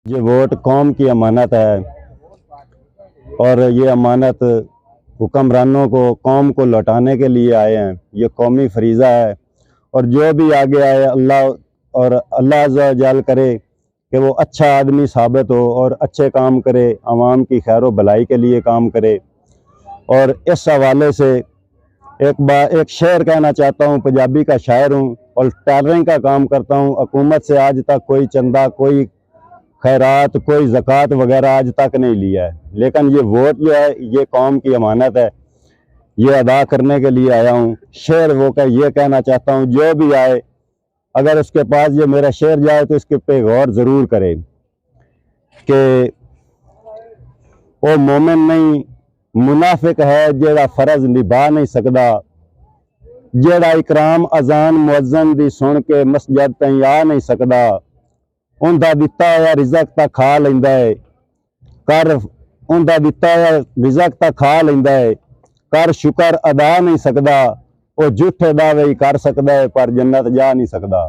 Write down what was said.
ये वोट कौम की अमानत है और ये अमानत हुक्मरानों को कौम को लौटाने के लिए आए हैं। ये कौमी फरीज़ा है और जो भी आगे आए अल्लाह अज़्ज़ा वजल करे कि वो अच्छा आदमी साबित हो और अच्छे काम करे, आवाम की खैर व भलाई के लिए काम करे। और इस हवाले से एक शेर कहना चाहता हूँ। पंजाबी का शायर हूँ और टेलरिंग का काम करता हूँ। हुकूमत से आज तक कोई चंदा, कोई खैरात, कोई ज़कात वगैरह आज तक नहीं लिया है, लेकिन ये वोट जो है ये कौम की अमानत है, ये अदा करने के लिए आया हूँ। शेर वो का ये कहना चाहता हूँ, जो भी आए अगर उसके पास ये मेरा शेर जाए तो इसके पे गौर ज़रूर करे कि वो मोमिन नहीं मुनाफिक है जेड़ा फ़र्ज निभा नहीं सकदा, जेड़ा इकराम अजान मुअज्जन दी सुन के मस्जिद ताईं आ नहीं सकदा, उनका दिता हुआ रिज़क तां खा लैंदा है, कर उनका दिता हुआ रिज़क तां खा लैंदा है, कर शुक्र अदा नहीं सकदा, वो झूठे दावे ही कर सकदा है पर जन्नत जा नहीं सकदा।